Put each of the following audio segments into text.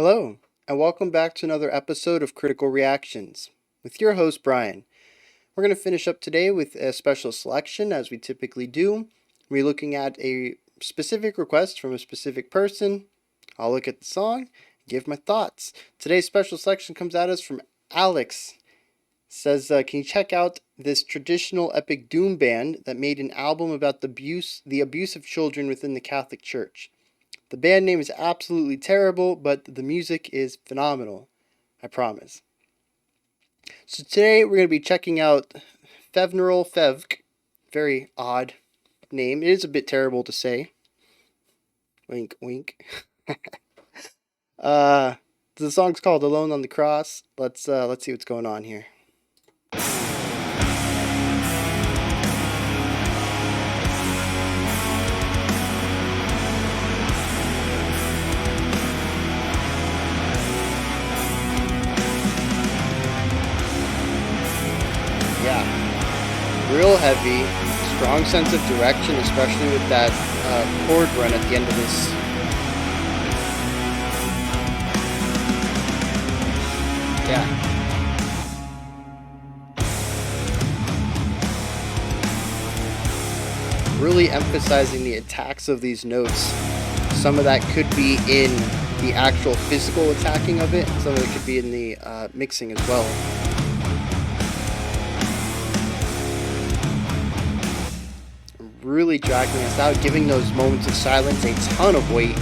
Hello, and welcome back to another episode of Critical Reactions with your host, Bryan. We're going to finish up today with a special selection, as we typically do. We're looking at a specific request from a specific person. I'll look at the song, give my thoughts. Today's special selection comes at us from Alex. Says, can you check out this traditional epic doom band that made an album about the abuse of children within the Catholic Church? The band name is absolutely terrible, but the music is phenomenal. I promise. So today we're going to be checking out Fvneral Fvkk. Very odd name. It is a bit terrible to say. Wink, wink. The song's called Alone on the Cross. Let's see what's going on here. Real heavy, strong sense of direction, especially with that chord run at the end of this. Yeah. Really emphasizing the attacks of these notes. Some of that could be in the actual physical attacking of it, some of it could be in the mixing as well. Really dragging us out, giving those moments of silence a ton of weight.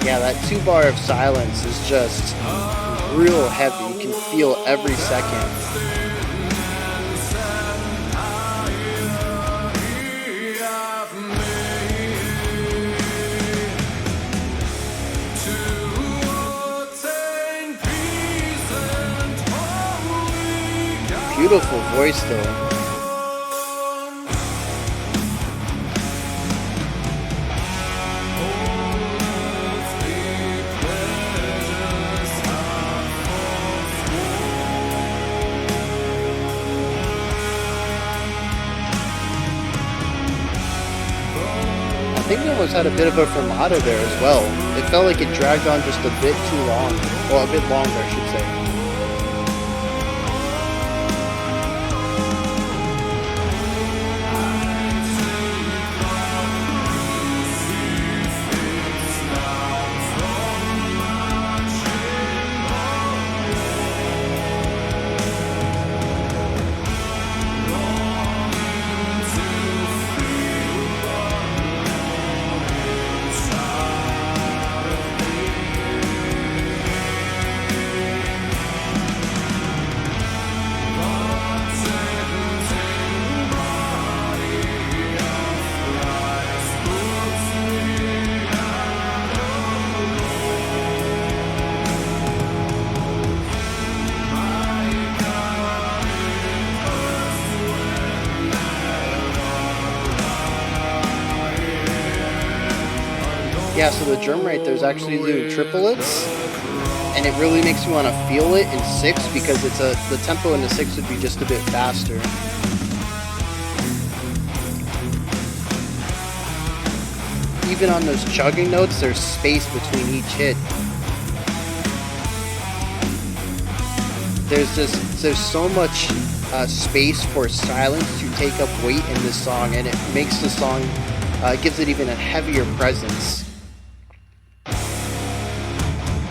Yeah, that 2 bar of silence is just real heavy. You can feel every second. Beautiful voice though. I think we almost had a bit of a fermata there as well. It felt like it dragged on just a bit too long. Well, a bit longer, I should say. Yeah, so the drum right there is actually doing triplets, and it really makes you want to feel it in 6 because the tempo in the 6 would be just a bit faster. Even on those chugging notes, there's space between each hit. There's so much space for silence to take up weight in this song, and it makes the song gives it even a heavier presence.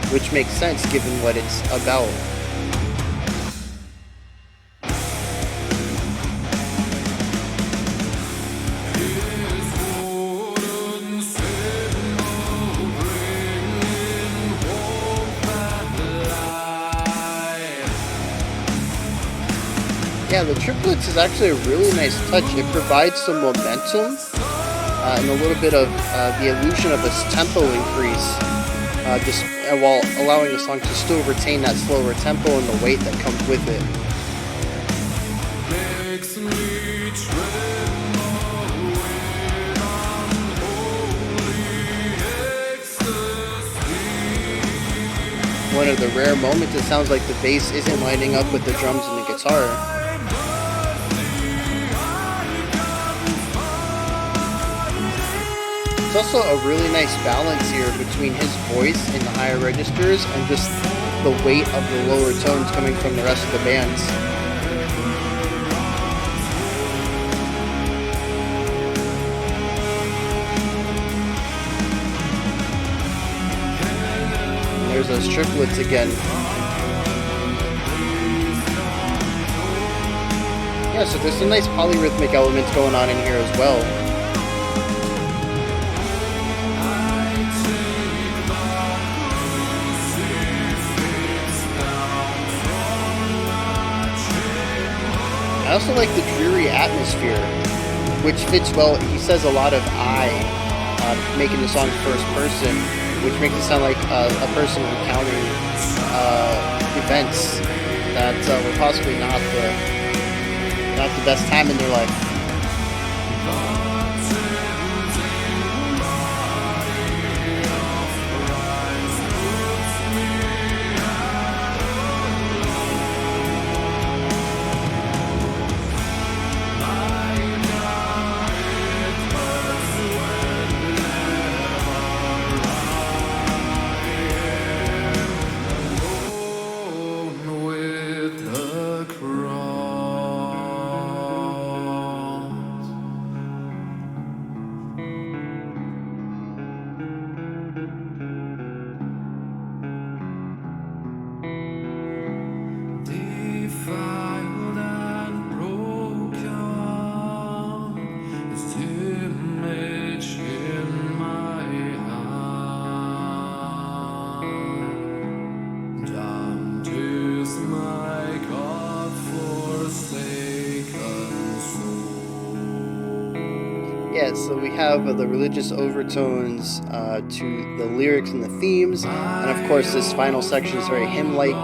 Which makes sense given what it's about. Yeah, the triplets is actually a really nice touch. It provides some momentum and a little bit of the illusion of this tempo increase. Just while allowing the song to still retain that slower tempo and the weight that comes with it. One of the rare moments it sounds like the bass isn't lining up with the drums and the guitar. It's also a really nice balance here between his voice in the higher registers and just the weight of the lower tones coming from the rest of the bands. And there's those triplets again. Yeah, so there's some nice polyrhythmic elements going on in here as well. I also like the dreary atmosphere, which fits well. He says a lot of I, making the song first person, which makes it sound like a person recounting events that were possibly not the best time in their life. Yeah, so we have the religious overtones to the lyrics and the themes, and of course this final section is very hymn-like.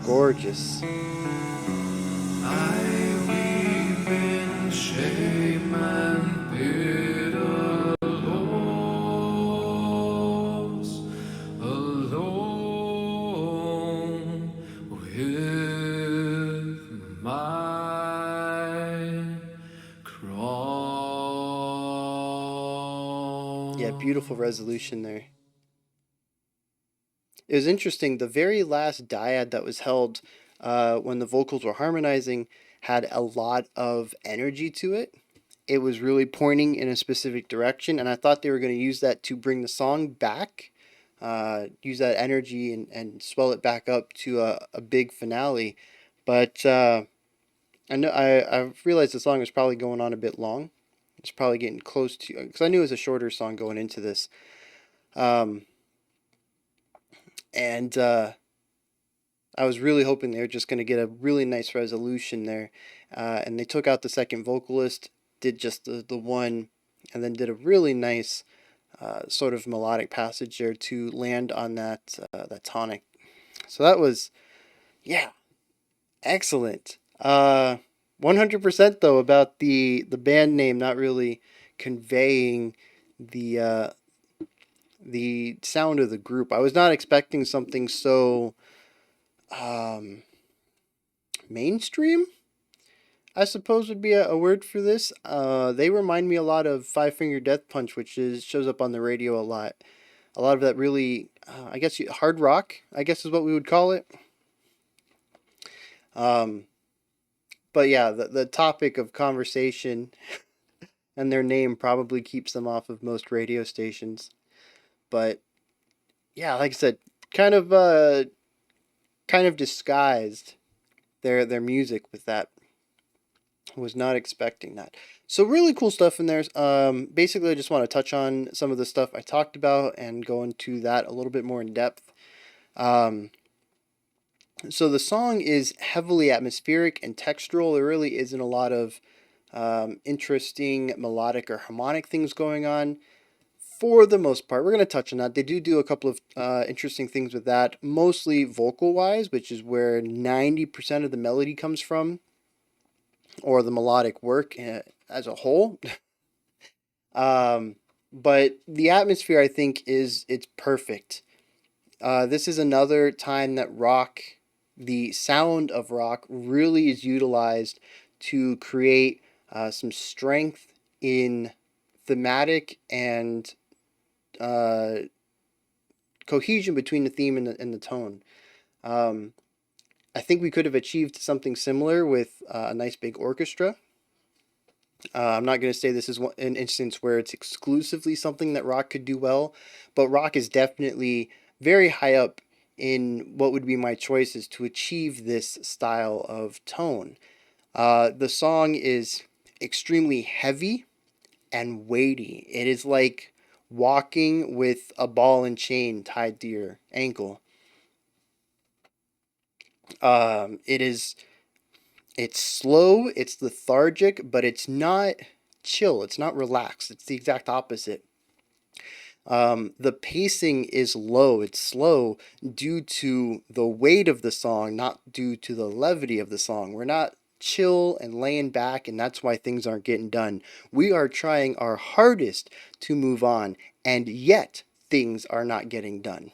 Gorgeous. Yeah, beautiful resolution there. It was interesting. The very last dyad that was held when the vocals were harmonizing had a lot of energy to it. It was really pointing in a specific direction, and I thought they were going to use that to bring the song back, use that energy and swell it back up to a big finale. But I realized the song was probably going on a bit long. It's probably getting close to, because I knew it was a shorter song going into this. And I was really hoping they were just going to get a really nice resolution there. And they took out the second vocalist, did just the one, and then did a really nice sort of melodic passage there to land on that tonic. So that was, yeah, excellent. 100% though about the band name not really conveying the sound of the group. I was not expecting something so mainstream, I suppose would be a word for this. They remind me a lot of Five Finger Death Punch, which shows up on the radio a lot. A lot of that really, I guess, hard rock, I guess is what we would call it. But yeah, the topic of conversation and their name probably keeps them off of most radio stations. But yeah, like I said, kind of disguised their music with that. Was not expecting that. So really cool stuff in there. Basically, I just want to touch on some of the stuff I talked about and go into that a little bit more in depth. So the song is heavily atmospheric and textural. There really isn't a lot of interesting melodic or harmonic things going on. for the most part. We're going to touch on that. They do a couple of interesting things with that, mostly vocal wise, which is where 90% of the melody comes from, or the melodic work as a whole. um, but the atmosphere, I think, it's perfect. This is another time that the sound of rock, really is utilized to create some strength in thematic and uh, cohesion between the theme and the tone. Um, I think we could have achieved something similar with a nice big orchestra. I'm not going to say this is an instance where it's exclusively something that rock could do well, but rock is definitely very high up in what would be my choices to achieve this style of tone. The song is extremely heavy and weighty. It is like walking with a ball and chain tied to your ankle. It is It's slow, it's lethargic, but it's not chill. It's not relaxed. It's the exact opposite. The pacing is low. It's slow due to the weight of the song, not due to the levity of the song. We're not chill and laying back, and that's why things aren't getting done. We are trying our hardest to move on, and yet things are not getting done.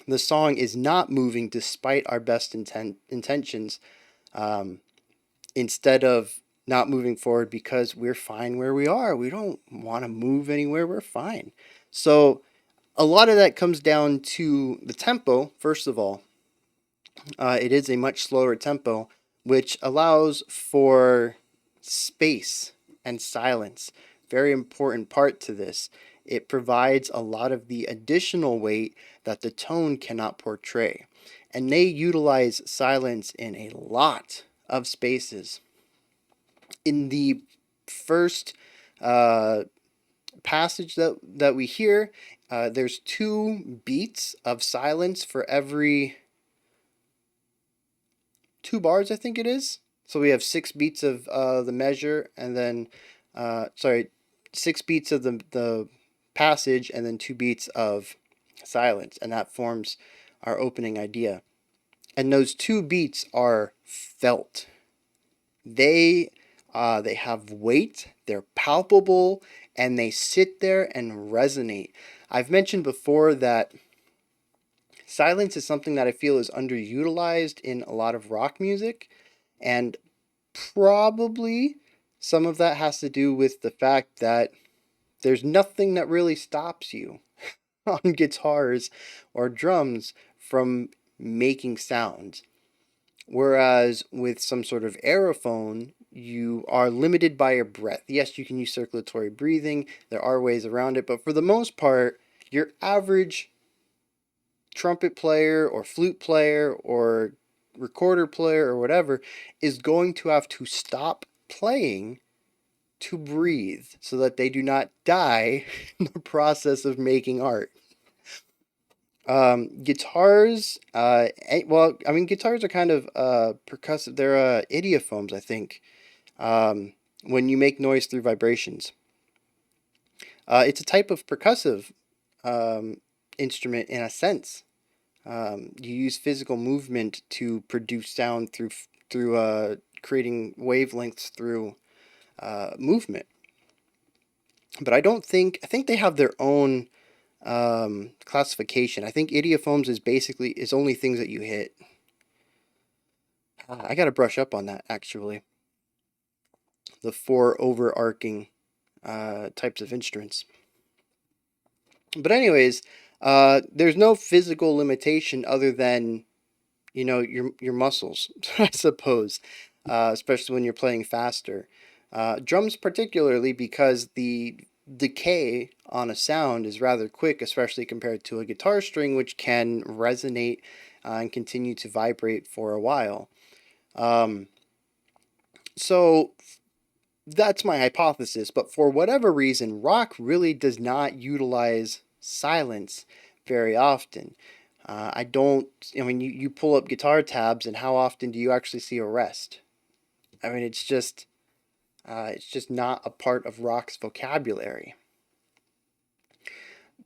The song is not moving despite our best intentions. Um, Instead of not moving forward because we're fine where we are. We don't want to move anywhere. We're fine. So a lot of that comes down to the tempo, first of all. It is a much slower tempo, which allows for space and silence. Very important part to this. It provides a lot of the additional weight that the tone cannot portray. And they utilize silence in a lot of spaces. In the first uh, passage that we hear, there's 2 beats of silence for every 2 bars, I think it is. So we have 6 beats of the measure, and then, 6 beats of the passage, and then 2 beats of silence, and that forms our opening idea. And those 2 beats are felt. They have weight, they're palpable, and they sit there and resonate. I've mentioned before that silence is something that I feel is underutilized in a lot of rock music, and probably some of that has to do with the fact that there's nothing that really stops you on guitars or drums from making sounds. Whereas with some sort of aerophone, you are limited by your breath. Yes, you can use circulatory breathing, there are ways around it, but for the most part, your average trumpet player or flute player or recorder player or whatever is going to have to stop playing to breathe so that they do not die in the process of making art. Guitars, guitars are kind of percussive. They're idiophones, I think. When you make noise through vibrations, it's a type of percussive instrument in a sense. You use physical movement to produce sound through creating wavelengths through movement. But I think they have their own classification. I think idiophones is only things that you hit. I got to brush up on that actually. The 4 overarching types of instruments. But anyways, there's no physical limitation other than your muscles, I suppose, especially when you're playing faster. Drums particularly because the decay on a sound is rather quick, especially compared to a guitar string, which can resonate and continue to vibrate for a while. Um, so that's my hypothesis, but for whatever reason, rock really does not utilize silence very often. You pull up guitar tabs, and how often do you actually see a rest? I mean, it's just not a part of rock's vocabulary.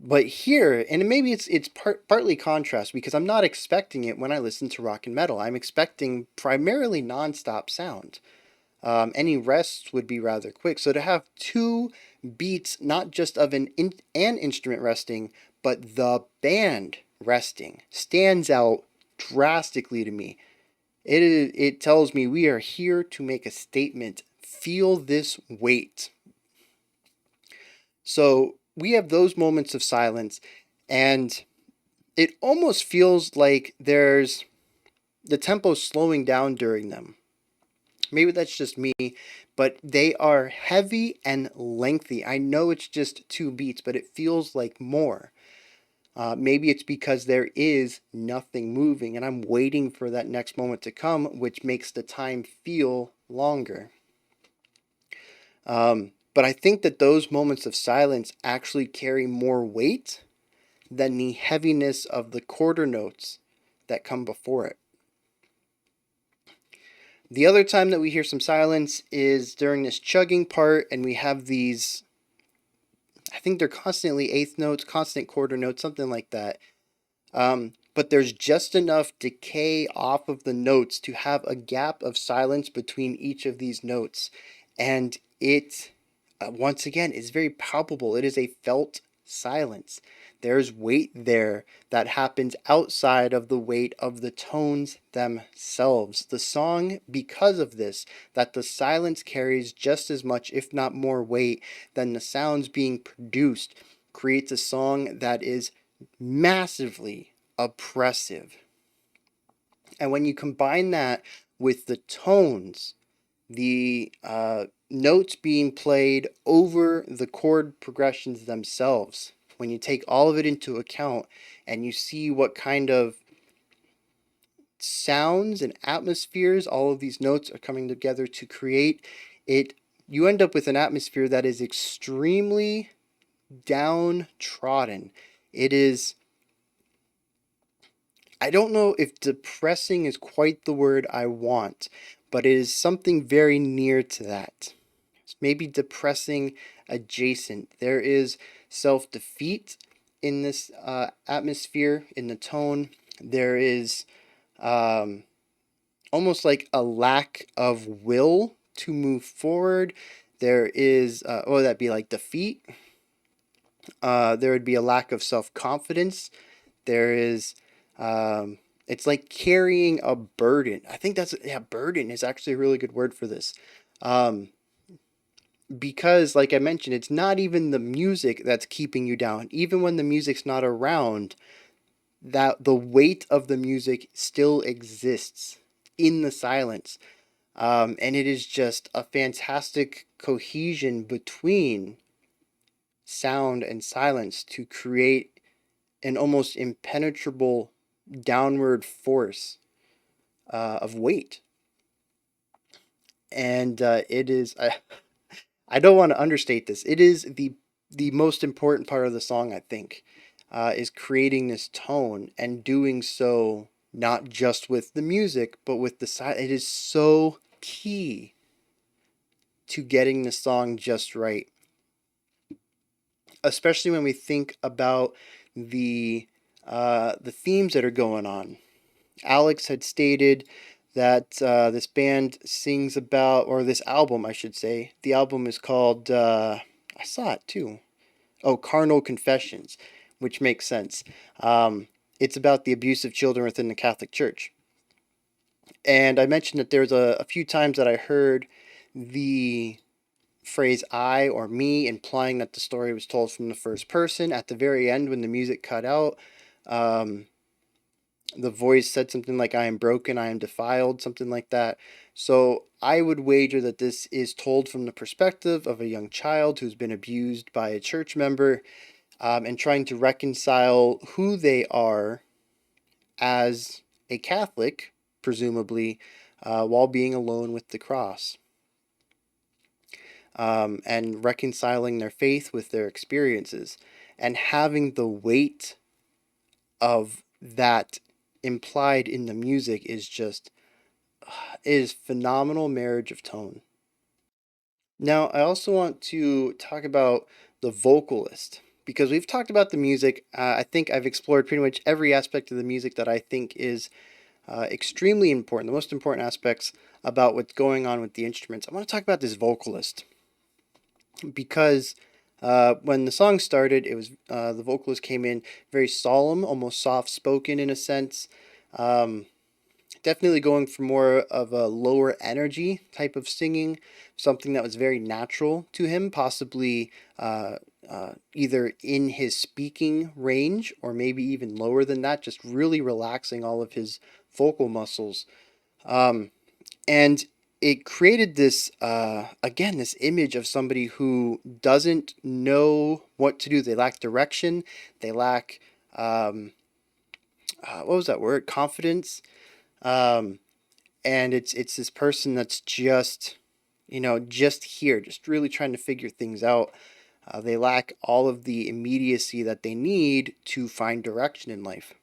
But here, and maybe it's partly contrast because I'm not expecting it when I listen to rock and metal. I'm expecting primarily nonstop sound. Any rests would be rather quick. So to have two beats, not just of an instrument resting, but the band resting, stands out drastically to me. It tells me we are here to make a statement. Feel this weight. So we have those moments of silence, and it almost feels like there's the tempo slowing down during them. Maybe that's just me, but they are heavy and lengthy. I know it's just two beats, but it feels like more. Maybe it's because there is nothing moving and I'm waiting for that next moment to come, which makes the time feel longer. But I think that those moments of silence actually carry more weight than the heaviness of the quarter notes that come before it. The other time that we hear some silence is during this chugging part, and we have these, I think they're constantly eighth notes, constant quarter notes, something like that. But there's just enough decay off of the notes to have a gap of silence between each of these notes. And it, once again, is very palpable. It is a felt silence. There's weight there that happens outside of the weight of the tones themselves. The song, because of this, that the silence carries just as much, if not more weight, than the sounds being produced, creates a song that is massively oppressive. And when you combine that with the tones, the notes being played over the chord progressions themselves, when you take all of it into account and you see what kind of sounds and atmospheres all of these notes are coming together to create, it, you end up with an atmosphere that is extremely downtrodden. It is, I don't know if depressing is quite the word I want, but it is something very near to that. It's maybe depressing adjacent. There is self defeat in this atmosphere, in the tone. There is almost like a lack of will to move forward. There is, what would that be, like defeat? There would be a lack of self confidence. There is, it's like carrying a burden. I think that's, yeah, burden is actually a really good word for this. Because, like I mentioned, it's not even the music that's keeping you down. Even when the music's not around, that the weight of the music still exists in the silence. And it is just a fantastic cohesion between sound and silence to create an almost impenetrable downward force of weight. And it is, I don't want to understate this. It is the most important part of the song, I think, is creating this tone and doing so not just with the music, but with the side. It is so key to getting the song just right, especially when we think about the themes that are going on. Alex had stated that this band sings about, or this album, I should say. The album is called, I saw it too. Oh, Carnal Confessions, which makes sense. It's about the abuse of children within the Catholic Church. And I mentioned that there's a few times that I heard the phrase I or me, implying that the story was told from the first person. At the very end, when the music cut out, the voice said something like, I am broken, I am defiled, something like that. So I would wager that this is told from the perspective of a young child who's been abused by a church member, and trying to reconcile who they are as a Catholic, presumably, while being alone with the cross. And reconciling their faith with their experiences, and having the weight of that implied in the music is just, is phenomenal marriage of tone. Now, I also want to talk about the vocalist, because we've talked about the music. I think I've explored pretty much every aspect of the music that I think is extremely important, the most important aspects about what's going on with the instruments. I want to talk about this vocalist because when the song started, it was the vocalist came in very solemn, almost soft spoken in a sense. Um, Definitely going for more of a lower energy type of singing, something that was very natural to him, possibly either in his speaking range or maybe even lower than that, just really relaxing all of his vocal muscles. Um, and it created this, again, this image of somebody who doesn't know what to do. They lack direction, they lack, um, what was that word? Confidence. Um, and it's this person that's just just here, just really trying to figure things out. They lack all of the immediacy that they need to find direction in life.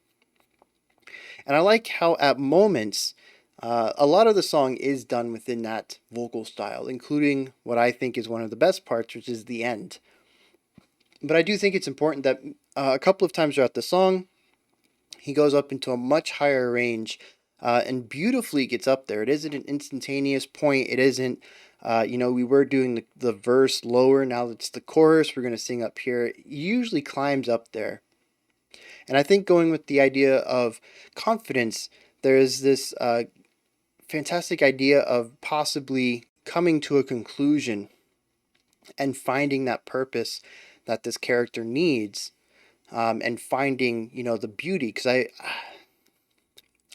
And I like how at moments a lot of the song is done within that vocal style, including what I think is one of the best parts, which is the end. But I do think it's important that a couple of times throughout the song he goes up into a much higher range and beautifully gets up there. It isn't an instantaneous point. It isn't, we were doing the verse lower. Now it's the chorus. We're going to sing up here. It usually climbs up there. And I think going with the idea of confidence, there is this fantastic idea of possibly coming to a conclusion and finding that purpose that this character needs, and finding, the beauty. Because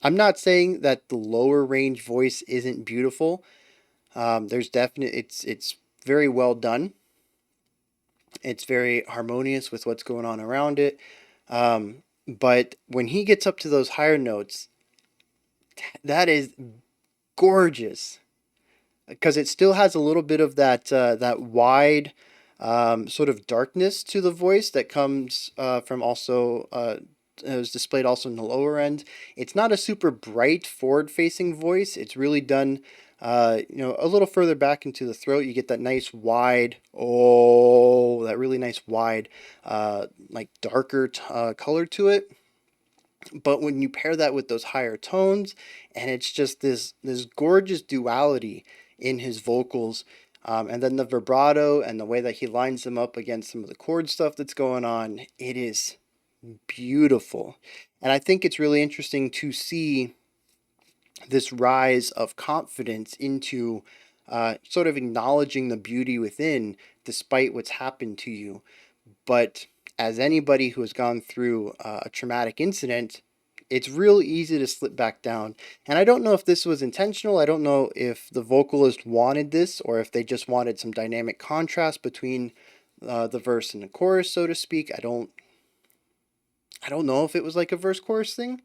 I'm not saying that the lower range voice isn't beautiful. There's definite it's very well done. It's very harmonious with what's going on around it. But when he gets up to those higher notes, that is gorgeous because it still has a little bit of that wide sort of darkness to the voice that comes from also it was displayed also in the lower end. It's not a super bright forward-facing voice. It's really done, a little further back into the throat. You get that nice wide, that really nice wide, like darker color to it. But when you pair that with those higher tones, and it's just this gorgeous duality in his vocals, and then the vibrato and the way that he lines them up against some of the chord stuff that's going on, it is beautiful. And I think it's really interesting to see this rise of confidence into sort of acknowledging the beauty within despite what's happened to you. But as anybody who has gone through a traumatic incident, it's real easy to slip back down. And I don't know if this was intentional. I don't know if the vocalist wanted this or if they just wanted some dynamic contrast between the verse and the chorus, so to speak. I don't know if it was like a verse chorus thing.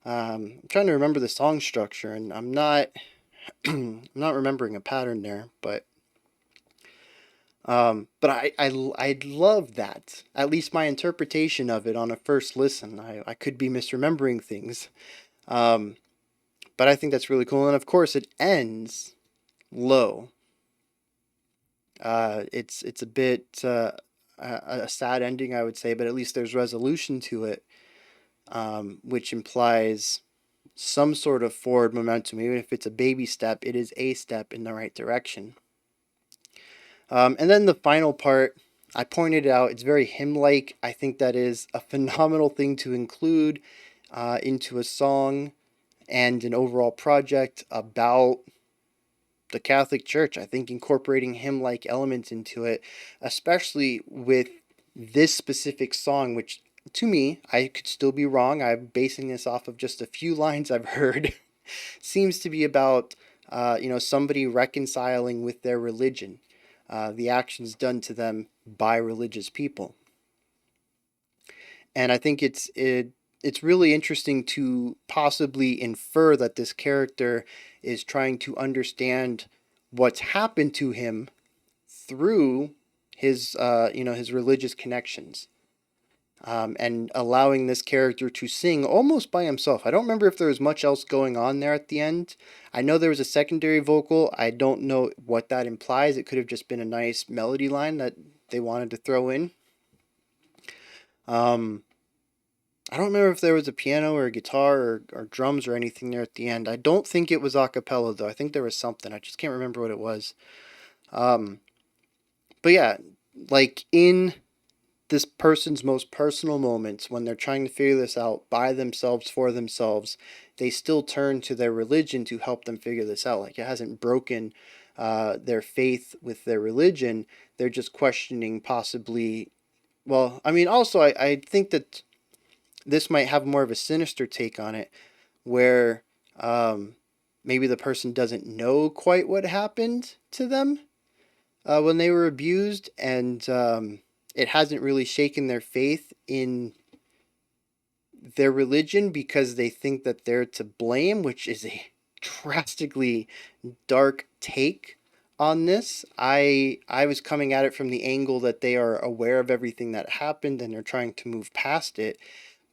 I'm trying to remember the song structure, and I'm not I'm not remembering a pattern there, but I love that. At least my interpretation of it on a first listen. I could be misremembering things, um, but I think that's really cool. And of course, it ends low. It's a bit a sad ending, I would say, but at least there's resolution to it, which implies some sort of forward momentum. Even if it's a baby step, it is a step in the right direction. And then the final part, I pointed out, it's very hymn-like. I think that is a phenomenal thing to include into a song and an overall project about the Catholic Church. I think incorporating hymn-like elements into it, especially with this specific song, which to me, I could still be wrong. I'm basing this off of just a few lines I've heard. Seems to be about somebody reconciling with their religion, the actions done to them by religious people. And I think it's really interesting to possibly infer that this character is trying to understand what's happened to him through his his religious connections, and allowing this character to sing almost by himself. I don't remember if there was much else going on there at the end. I know there was a secondary vocal. I don't know what that implies. It could have just been a nice melody line that they wanted to throw in. Um, I don't remember if there was a piano or a guitar or drums or anything there at the end. I don't think it was a cappella though. I think there was something. I just can't remember what it was. Um, but yeah, like in this person's most personal moments when they're trying to figure this out by themselves for themselves, they still turn to their religion to help them figure this out. Like it hasn't broken their faith with their religion. They're just questioning possibly. Well, I mean, also, I think that this might have more of a sinister take on it where maybe the person doesn't know quite what happened to them when they were abused, and it hasn't really shaken their faith in their religion because they think that they're to blame, which is a drastically dark take on this. I was coming at it from the angle that they are aware of everything that happened and they're trying to move past it.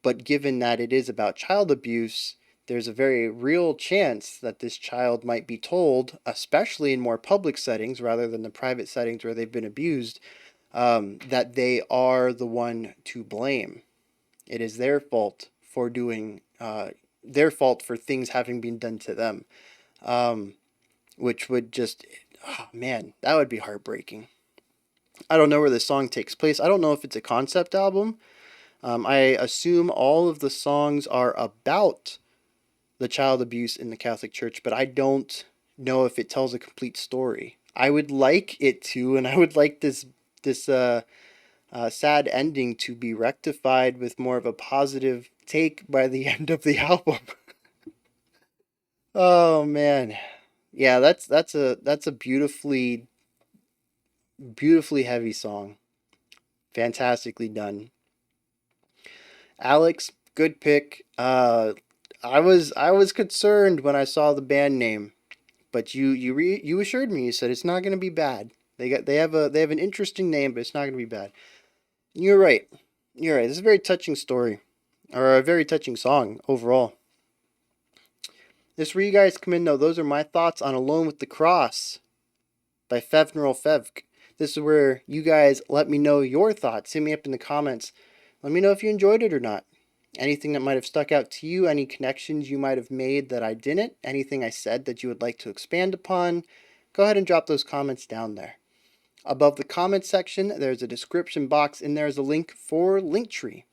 But given that it is about child abuse, there's a very real chance that this child might be told, especially in more public settings rather than the private settings where they've been abused, that they are the one to blame. It is their fault for doing, their fault for things having been done to them, um, which would just, oh man, that would be heartbreaking. I don't know where this song takes place. I don't know if it's a concept album. I assume all of the songs are about the child abuse in the Catholic Church, but I don't know if it tells a complete story. I would like it to, and I would like this sad ending to be rectified with more of a positive take by the end of the album. Oh man, yeah, that's a beautifully heavy song. Fantastically done, Alex. Good pick. I was concerned when I saw the band name, but you assured me. You said it's not going to be bad. They have an interesting name, but it's not going to be bad. You're right. You're right. This is a very touching story, or a very touching song overall. This is where you guys come in though. Those are my thoughts on "Alone with the Cross" by Fvneral. This is where you guys let me know your thoughts. Hit me up in the comments. Let me know if you enjoyed it or not. Anything that might have stuck out to you, any connections you might have made that I didn't, anything I said that you would like to expand upon, go ahead and drop those comments down there. Above the comments section, there's a description box, and there's a link for Linktree,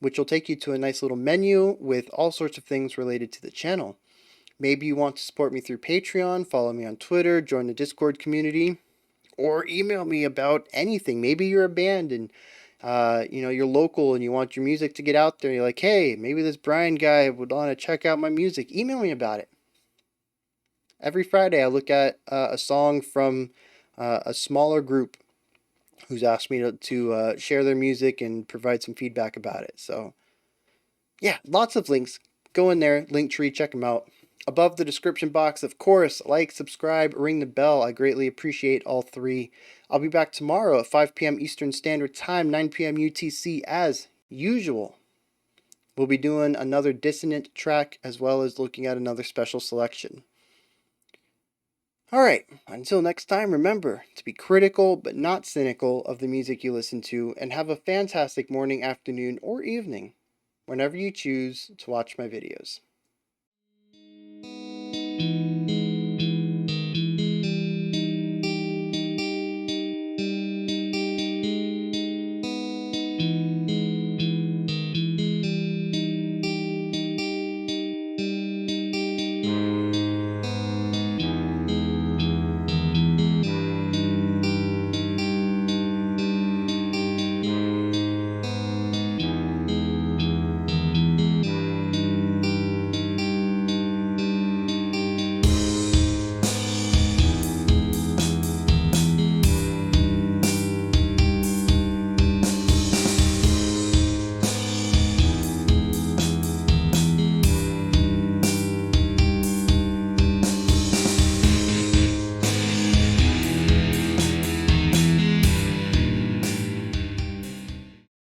which will take you to a nice little menu with all sorts of things related to the channel. Maybe you want to support me through Patreon, follow me on Twitter, join the Discord community, or email me about anything. Maybe you're a band and you're local and you want your music to get out there. You're like, hey, maybe this Bryan guy would want to check out my music. Email me about it. Every Friday, I look at a song from a smaller group who's asked me to share their music and provide some feedback about it. So, yeah, lots of links. Go in there, Linktree, check them out. Above the description box, of course, like, subscribe, ring the bell. I greatly appreciate all three. I'll be back tomorrow at 5 p.m. Eastern Standard Time, 9 p.m. UTC, as usual. We'll be doing another dissonant track as well as looking at another special selection. Alright, until next time, remember to be critical but not cynical of the music you listen to, and have a fantastic morning, afternoon, or evening whenever you choose to watch my videos.